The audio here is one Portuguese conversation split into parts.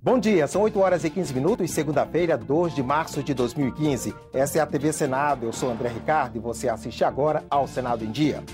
Bom dia, são 8 horas e 15 minutos, segunda-feira, 2 de março de 2015. Essa é a TV Senado, eu sou André Ricardo e você assiste agora ao Senado em Dia.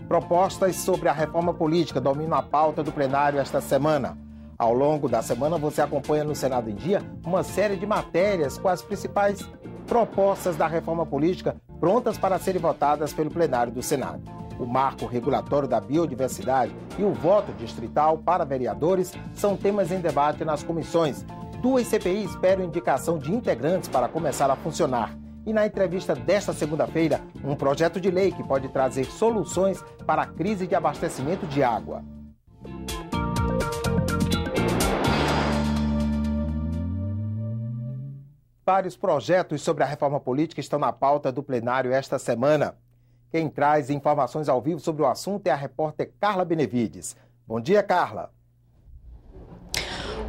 Propostas sobre a reforma política dominam a pauta do plenário esta semana. Ao longo da semana você acompanha no Senado em Dia uma série de matérias com as principais propostas da reforma política prontas para serem votadas pelo plenário do Senado. O marco regulatório da biodiversidade e o voto distrital para vereadores são temas em debate nas comissões. 2 CPIs esperam indicação de integrantes para começar a funcionar. E na entrevista desta segunda-feira, um projeto de lei que pode trazer soluções para a crise de abastecimento de água. Vários projetos sobre a reforma política estão na pauta do plenário esta semana. Quem traz informações ao vivo sobre o assunto é a repórter Carla Benevides. Bom dia, Carla.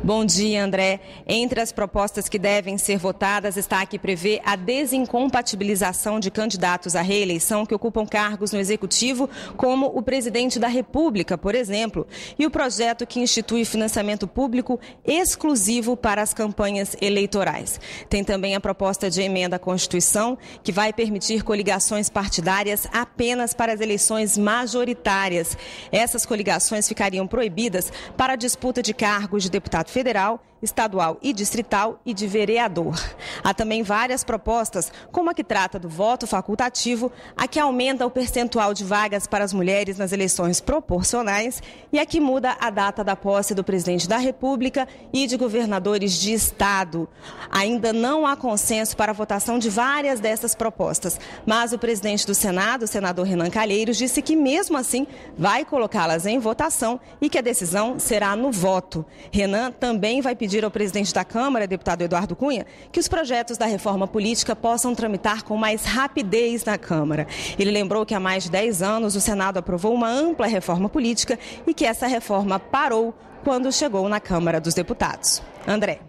Bom dia, André. Entre as propostas que devem ser votadas está a que prevê a desincompatibilização de candidatos à reeleição que ocupam cargos no Executivo, como o presidente da República, por exemplo, e o projeto que institui financiamento público exclusivo para as campanhas eleitorais. Tem também a proposta de emenda à Constituição, que vai permitir coligações partidárias apenas para as eleições majoritárias. Essas coligações ficariam proibidas para a disputa de cargos de deputado federal, estadual e distrital e de vereador. Há também várias propostas, como a que trata do voto facultativo, a que aumenta o percentual de vagas para as mulheres nas eleições proporcionais e a que muda a data da posse do presidente da República e de governadores de estado. Ainda não há consenso para a votação de várias dessas propostas, mas o presidente do Senado, o senador Renan Calheiros, disse que mesmo assim vai colocá-las em votação e que a decisão será no voto. Renan também vai pedir ao presidente da Câmara, deputado Eduardo Cunha, que os projetos da reforma política possam tramitar com mais rapidez na Câmara. Ele lembrou que há mais de 10 anos o Senado aprovou uma ampla reforma política e que essa reforma parou quando chegou na Câmara dos Deputados. André.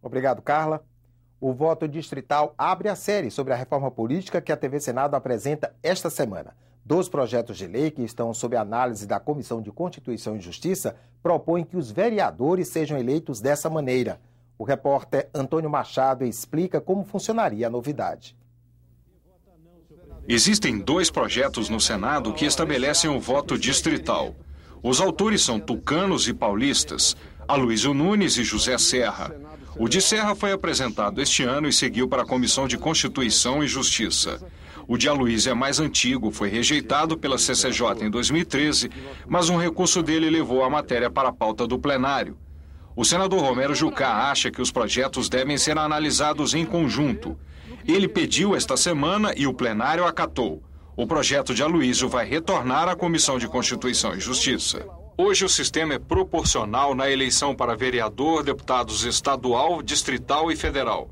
Obrigado, Carla. O voto distrital abre a série sobre a reforma política que a TV Senado apresenta esta semana. 2 projetos de lei que estão sob análise da Comissão de Constituição e Justiça propõem que os vereadores sejam eleitos dessa maneira. O repórter Antônio Machado explica como funcionaria a novidade. Existem 2 projetos no Senado que estabelecem o voto distrital. Os autores são tucanos e paulistas, Aloysio Nunes e José Serra. O de Serra foi apresentado este ano e seguiu para a Comissão de Constituição e Justiça. O de Aloysio é mais antigo, foi rejeitado pela CCJ em 2013, mas um recurso dele levou a matéria para a pauta do plenário. O senador Romero Jucá acha que os projetos devem ser analisados em conjunto. Ele pediu esta semana e o plenário acatou. O projeto de Aloysio vai retornar à Comissão de Constituição e Justiça. Hoje o sistema é proporcional na eleição para vereador, deputados estadual, distrital e federal.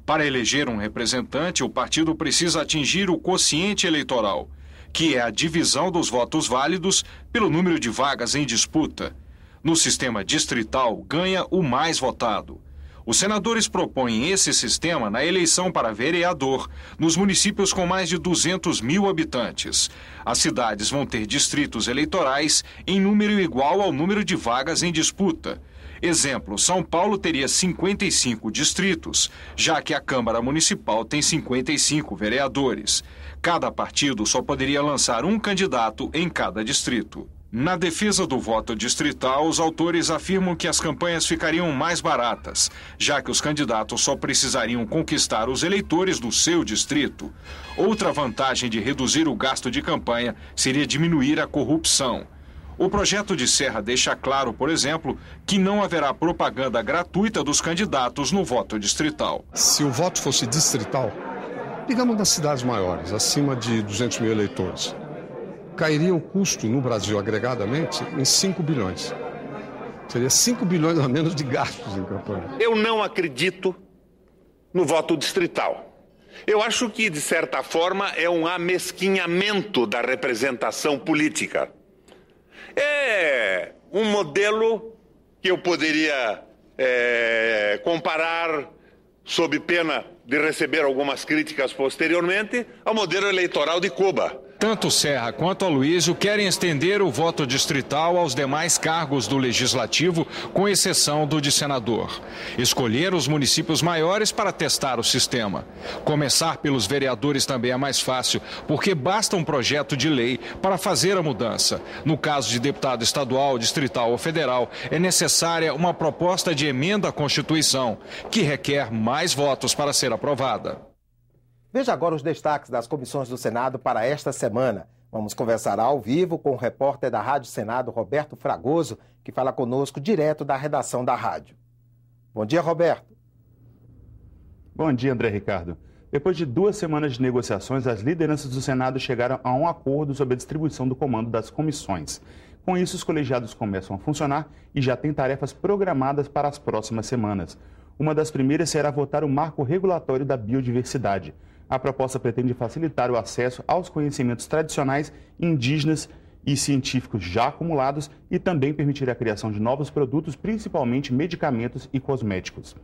Para eleger um representante, o partido precisa atingir o quociente eleitoral, que é a divisão dos votos válidos pelo número de vagas em disputa. No sistema distrital, ganha o mais votado. Os senadores propõem esse sistema na eleição para vereador nos municípios com mais de 200 mil habitantes. As cidades vão ter distritos eleitorais em número igual ao número de vagas em disputa. Exemplo, São Paulo teria 55 distritos, já que a Câmara Municipal tem 55 vereadores. Cada partido só poderia lançar um candidato em cada distrito. Na defesa do voto distrital, os autores afirmam que as campanhas ficariam mais baratas, já que os candidatos só precisariam conquistar os eleitores do seu distrito. Outra vantagem de reduzir o gasto de campanha seria diminuir a corrupção. O projeto de Serra deixa claro, por exemplo, que não haverá propaganda gratuita dos candidatos no voto distrital. Se o voto fosse distrital, digamos nas cidades maiores, acima de 200 mil eleitores, cairia o custo no Brasil agregadamente em 5 bilhões. Seria 5 bilhões a menos de gastos em campanha. Eu não acredito no voto distrital. Eu acho que, de certa forma, é um amesquinhamento da representação política. É um modelo que eu poderia comparar, sob pena de receber algumas críticas posteriormente, ao modelo eleitoral de Cuba. Tanto Serra quanto Aloysio querem estender o voto distrital aos demais cargos do Legislativo, com exceção do de senador. Escolher os municípios maiores para testar o sistema. Começar pelos vereadores também é mais fácil, porque basta um projeto de lei para fazer a mudança. No caso de deputado estadual, distrital ou federal, é necessária uma proposta de emenda à Constituição, que requer mais votos para ser aprovada. Veja agora os destaques das comissões do Senado para esta semana. Vamos conversar ao vivo com o repórter da Rádio Senado, Roberto Fragoso, que fala conosco direto da redação da rádio. Bom dia, Roberto. Bom dia, André Ricardo. Depois de 2 semanas de negociações, as lideranças do Senado chegaram a um acordo sobre a distribuição do comando das comissões. Com isso, os colegiados começam a funcionar e já têm tarefas programadas para as próximas semanas. Uma das primeiras será votar o marco regulatório da biodiversidade. A proposta pretende facilitar o acesso aos conhecimentos tradicionais, indígenas e científicos já acumulados e também permitir a criação de novos produtos, principalmente medicamentos e cosméticos.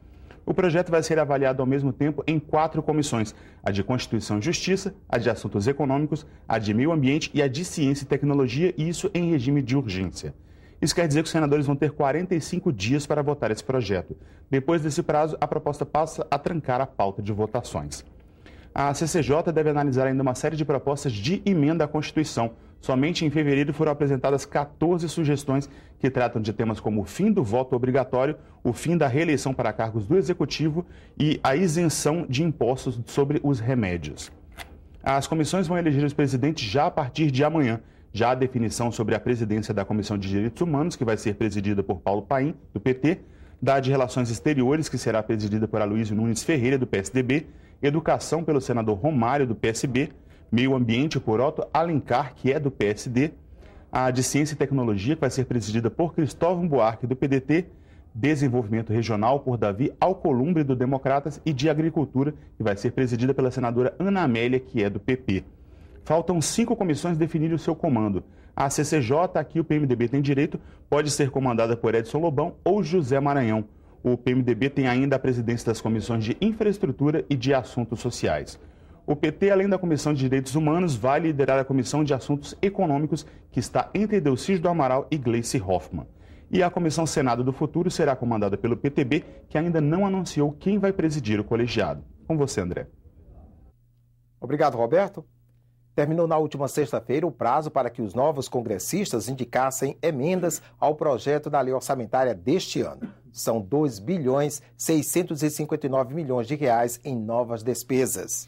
O projeto vai ser avaliado ao mesmo tempo em 4 comissões: a de Constituição e Justiça, a de Assuntos Econômicos, a de Meio Ambiente e a de Ciência e Tecnologia, e isso em regime de urgência. Isso quer dizer que os senadores vão ter 45 dias para votar esse projeto. Depois desse prazo, a proposta passa a trancar a pauta de votações. A CCJ deve analisar ainda uma série de propostas de emenda à Constituição. Somente em fevereiro foram apresentadas 14 sugestões que tratam de temas como o fim do voto obrigatório, o fim da reeleição para cargos do Executivo e a isenção de impostos sobre os remédios. As comissões vão eleger os presidentes já a partir de amanhã. Já a definição sobre a presidência da Comissão de Direitos Humanos, que vai ser presidida por Paulo Paim, do PT, da de Relações Exteriores, que será presidida por Aloysio Nunes Ferreira, do PSDB, Educação pelo senador Romário, do PSB, Meio Ambiente por Otto Alencar, que é do PSD, a de Ciência e Tecnologia, que vai ser presidida por Cristóvão Buarque, do PDT, Desenvolvimento Regional por Davi Alcolumbre, do Democratas, e de Agricultura, que vai ser presidida pela senadora Ana Amélia, que é do PP. Faltam 5 comissões definirem o seu comando. A CCJ, aqui o PMDB tem direito, pode ser comandada por Edson Lobão ou José Maranhão. O PMDB tem ainda a presidência das comissões de Infraestrutura e de Assuntos Sociais. O PT, além da Comissão de Direitos Humanos, vai liderar a Comissão de Assuntos Econômicos, que está entre Delcídio do Amaral e Gleice Hoffmann. E a Comissão Senado do Futuro será comandada pelo PTB, que ainda não anunciou quem vai presidir o colegiado. Com você, André. Obrigado, Roberto. Terminou na última sexta-feira o prazo para que os novos congressistas indicassem emendas ao projeto da lei orçamentária deste ano. São 2,659 bilhões de reais em novas despesas.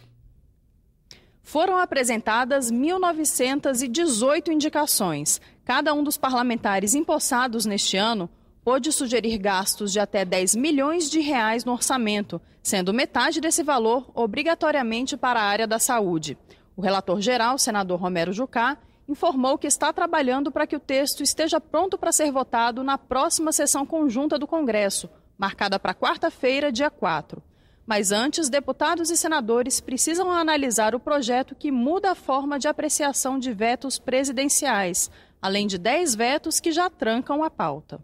Foram apresentadas 1.918 indicações. Cada um dos parlamentares empossados neste ano pôde sugerir gastos de até 10 milhões de reais no orçamento, sendo metade desse valor obrigatoriamente para a área da saúde. O relator-geral, senador Romero Jucá, informou que está trabalhando para que o texto esteja pronto para ser votado na próxima sessão conjunta do Congresso, marcada para quarta-feira, dia 4. Mas antes, deputados e senadores precisam analisar o projeto que muda a forma de apreciação de vetos presidenciais, além de 10 vetos que já trancam a pauta.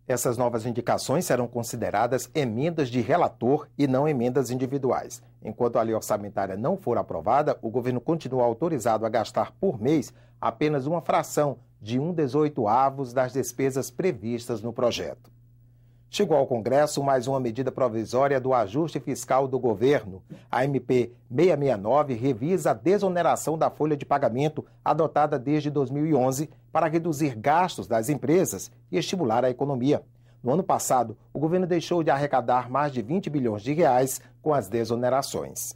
Essas novas indicações serão consideradas emendas de relator e não emendas individuais. Enquanto a lei orçamentária não for aprovada, o governo continua autorizado a gastar por mês apenas uma fração de 1/18 das despesas previstas no projeto. Chegou ao Congresso mais uma medida provisória do ajuste fiscal do governo. A MP 669 revisa a desoneração da folha de pagamento adotada desde 2011 para reduzir gastos das empresas e estimular a economia. No ano passado, o governo deixou de arrecadar mais de 20 bilhões de reais com as desonerações.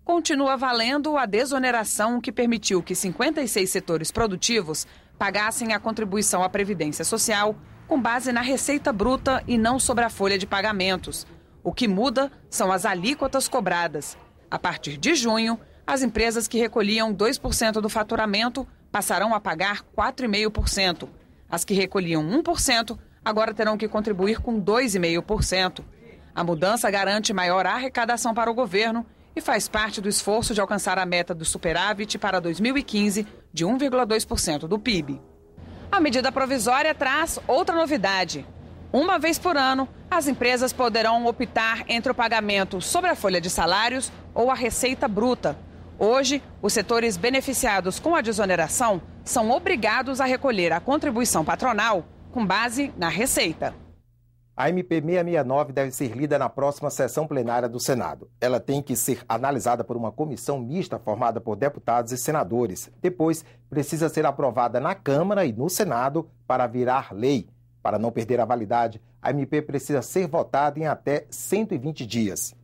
Continua valendo a desoneração que permitiu que 56 setores produtivos pagassem a contribuição à Previdência Social com base na receita bruta e não sobre a folha de pagamentos. O que muda são as alíquotas cobradas. A partir de junho, as empresas que recolhiam 2% do faturamento passarão a pagar 4,5%. As que recolhiam 1% agora terão que contribuir com 2,5%. A mudança garante maior arrecadação para o governo e faz parte do esforço de alcançar a meta do superávit para 2015 de 1,2% do PIB. A medida provisória traz outra novidade. Uma vez por ano, as empresas poderão optar entre o pagamento sobre a folha de salários ou a receita bruta. Hoje, os setores beneficiados com a desoneração são obrigados a recolher a contribuição patronal com base na receita. A MP 669 deve ser lida na próxima sessão plenária do Senado. Ela tem que ser analisada por uma comissão mista formada por deputados e senadores. Depois, precisa ser aprovada na Câmara e no Senado para virar lei. Para não perder a validade, a MP precisa ser votada em até 120 dias.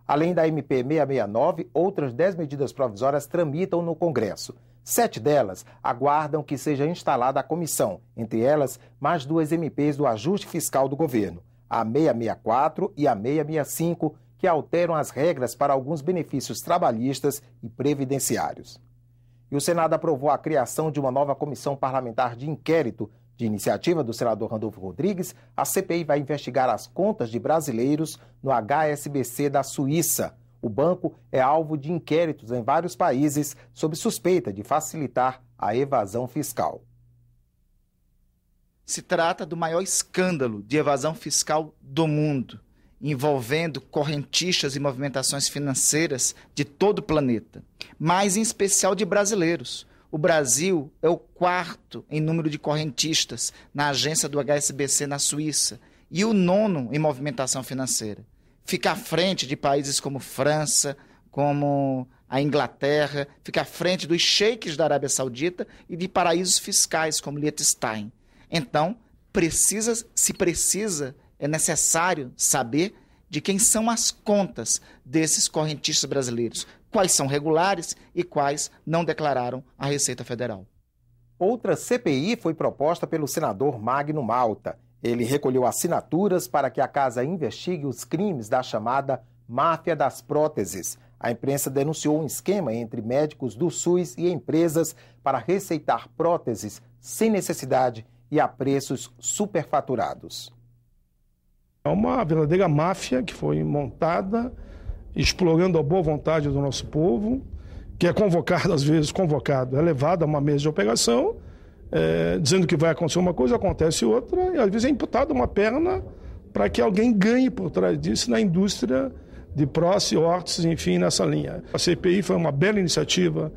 Além da MP 669, outras 10 medidas provisórias tramitam no Congresso. 7 delas aguardam que seja instalada a comissão, entre elas mais 2 MPs do ajuste fiscal do governo, a 664 e a 665, que alteram as regras para alguns benefícios trabalhistas e previdenciários. E o Senado aprovou a criação de uma nova comissão parlamentar de inquérito. De iniciativa do senador Randolfo Rodrigues, a CPI vai investigar as contas de brasileiros no HSBC da Suíça. O banco é alvo de inquéritos em vários países sob suspeita de facilitar a evasão fiscal. Se trata do maior escândalo de evasão fiscal do mundo, envolvendo correntistas e movimentações financeiras de todo o planeta, mas em especial de brasileiros. O Brasil é o 4º em número de correntistas na agência do HSBC na Suíça e o 9º em movimentação financeira. Fica à frente de países como França, como a Inglaterra, fica à frente dos sheiks da Arábia Saudita e de paraísos fiscais como Liechtenstein. Então, é necessário saber de quem são as contas desses correntistas brasileiros, quais são regulares e quais não declararam a Receita Federal. Outra CPI foi proposta pelo senador Magno Malta. Ele recolheu assinaturas para que a casa investigue os crimes da chamada máfia das próteses. A imprensa denunciou um esquema entre médicos do SUS e empresas para receitar próteses sem necessidade e a preços superfaturados. É uma verdadeira máfia que foi montada, explorando a boa vontade do nosso povo, que é convocado, às vezes convocado, é levado a uma mesa de operação, dizendo que vai acontecer uma coisa, acontece outra, e às vezes é imputada uma perna para que alguém ganhe por trás disso na indústria de prótese, órteses, enfim, nessa linha. A CPI foi uma bela iniciativa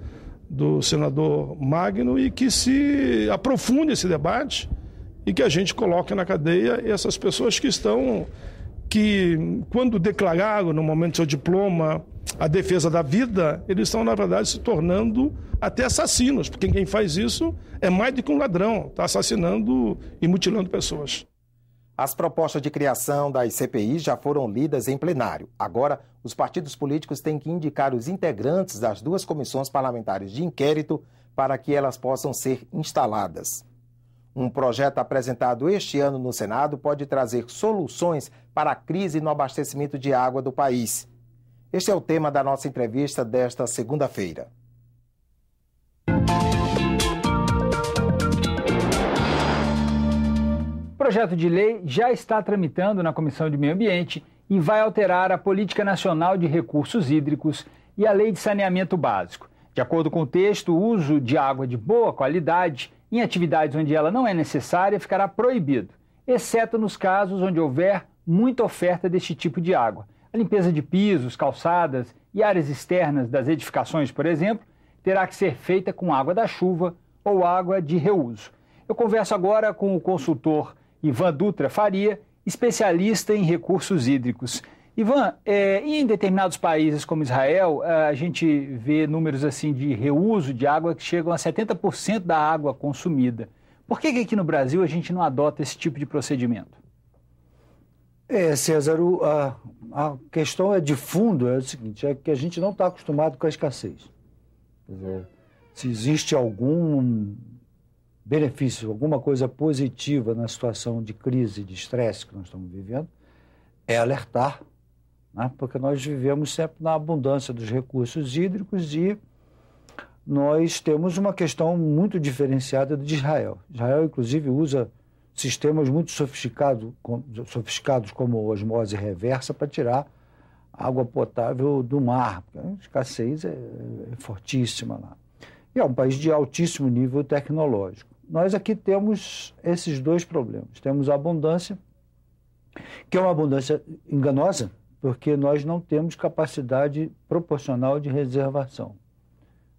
do senador Magno e que se aprofunde esse debate e que a gente coloque na cadeia essas pessoas que quando declararam no momento do seu diploma a defesa da vida, eles estão, na verdade, se tornando até assassinos, porque quem faz isso é mais do que um ladrão, está assassinando e mutilando pessoas. As propostas de criação das CPIs já foram lidas em plenário. Agora, os partidos políticos têm que indicar os integrantes das 2 comissões parlamentares de inquérito para que elas possam ser instaladas. Um projeto apresentado este ano no Senado pode trazer soluções para a crise no abastecimento de água do país. Este é o tema da nossa entrevista desta segunda-feira. O projeto de lei já está tramitando na Comissão de Meio Ambiente e vai alterar a Política Nacional de Recursos Hídricos e a Lei de Saneamento Básico. De acordo com o texto, o uso de água de boa qualidade em atividades onde ela não é necessária ficará proibido, exceto nos casos onde houver muita oferta deste tipo de água. A limpeza de pisos, calçadas e áreas externas das edificações, por exemplo, terá que ser feita com água da chuva ou água de reuso. Eu converso agora com o consultor Ivan Dutra Faria, especialista em recursos hídricos. Ivan, em determinados países como Israel, a gente vê números assim de reuso de água que chegam a 70% da água consumida. Por que aqui no Brasil a gente não adota esse tipo de procedimento? César, a questão é de fundo, é o seguinte, é que a gente não está acostumado com a escassez. Quer dizer, se existe algum benefício, alguma coisa positiva na situação de crise, de estresse que nós estamos vivendo, é alertar, né? Porque nós vivemos sempre na abundância dos recursos hídricos e nós temos uma questão muito diferenciada de Israel. Israel, inclusive, usa sistemas muito sofisticados como osmose reversa para tirar água potável do mar, porque a escassez é fortíssima lá. E é um país de altíssimo nível tecnológico. Nós aqui temos esses 2 problemas. Temos a abundância, que é uma abundância enganosa, porque nós não temos capacidade proporcional de reservação.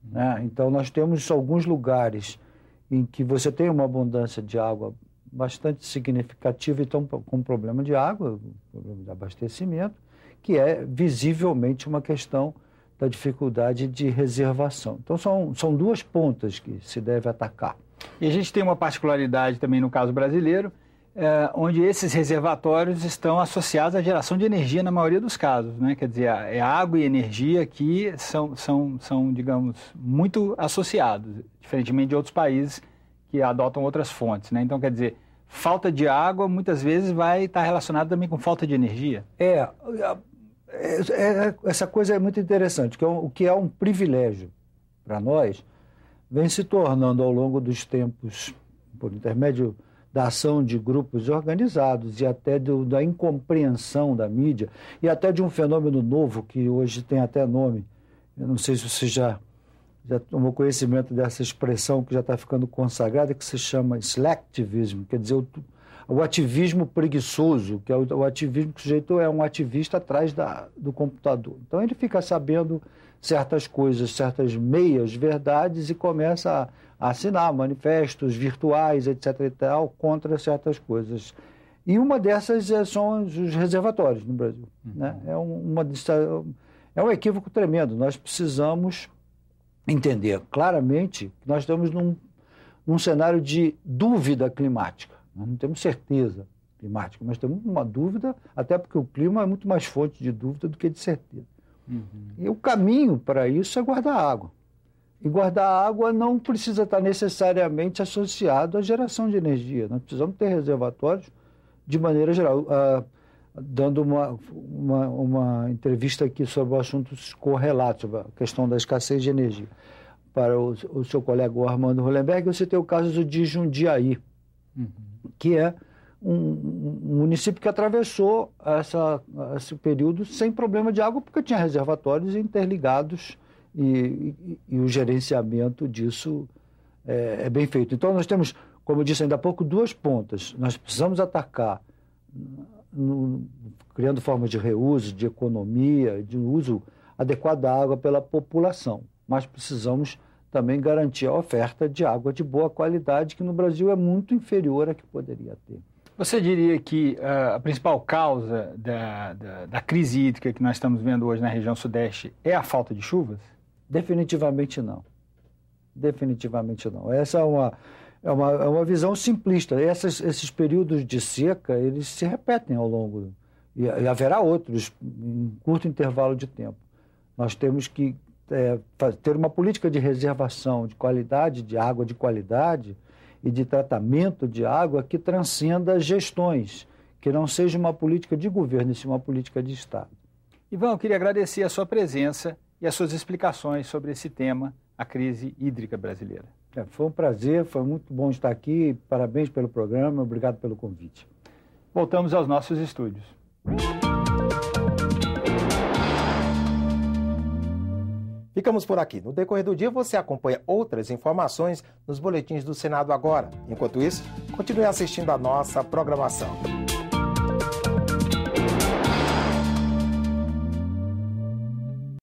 né? Então, nós temos alguns lugares em que você tem uma abundância de água bastante significativa e estão com problema de água, problema de abastecimento, que é visivelmente uma questão da dificuldade de reservação. Então, são duas pontas que se deve atacar. E a gente tem uma particularidade também no caso brasileiro, onde esses reservatórios estão associados à geração de energia na maioria dos casos, né? Quer dizer, água e energia aqui são, digamos, muito associados, diferentemente de outros países que adotam outras fontes, né? Então, quer dizer, falta de água muitas vezes vai estar relacionada também com falta de energia. Essa coisa é muito interessante, que o que é um privilégio para nós, vem se tornando ao longo dos tempos, por intermédio da ação de grupos organizados e até da incompreensão da mídia, e até de um fenômeno novo que hoje tem até nome. Eu não sei se você já tomou conhecimento dessa expressão que já está ficando consagrada, que se chama slacktivism, quer dizer, o ativismo preguiçoso, que é o ativismo que o sujeito é um ativista atrás do computador. Então ele fica sabendo certas coisas, certas meias verdades e começa a assinar manifestos virtuais, etc. e tal, contra certas coisas. E uma dessas são os reservatórios no Brasil. Né? É um equívoco tremendo. Nós precisamos entender claramente que nós estamos num cenário de dúvida climática. Nós não temos certeza climática, mas temos uma dúvida, até porque o clima é muito mais fonte de dúvida do que de certeza. E o caminho para isso é guardar água. E guardar água não precisa estar necessariamente associado à geração de energia. Nós precisamos ter reservatórios de maneira geral. Dando uma entrevista aqui sobre o assunto correlato, sobre a questão da escassez de energia, para o seu colega Armando Hollenberg, eu citei o caso de Jundiaí, que é um município que atravessou esse período sem problema de água, porque tinha reservatórios interligados e o gerenciamento disso é bem feito. Então, nós temos, como eu disse ainda há pouco, duas pontas. Nós precisamos atacar criando formas de reuso, de economia, de uso adequado da água pela população, mas precisamos também garantir a oferta de água de boa qualidade, que no Brasil é muito inferior à que poderia ter. Você diria que a principal causa da crise hídrica que nós estamos vendo hoje na região sudeste é a falta de chuvas? Definitivamente não. Definitivamente não. Essa é uma visão simplista. Esses períodos de seca, eles se repetem ao longo, e haverá outros em curto intervalo de tempo. Nós temos que ter uma política de reservação de qualidade, de água de qualidade e de tratamento de água que transcenda gestões, que não seja uma política de governo, e sim uma política de Estado. Ivan, eu queria agradecer a sua presença e as suas explicações sobre esse tema, a crise hídrica brasileira. Foi um prazer, foi muito bom estar aqui. Parabéns pelo programa, obrigado pelo convite. Voltamos aos nossos estúdios. Ficamos por aqui. No decorrer do dia, você acompanha outras informações nos boletins do Senado Agora. Enquanto isso, continue assistindo a nossa programação.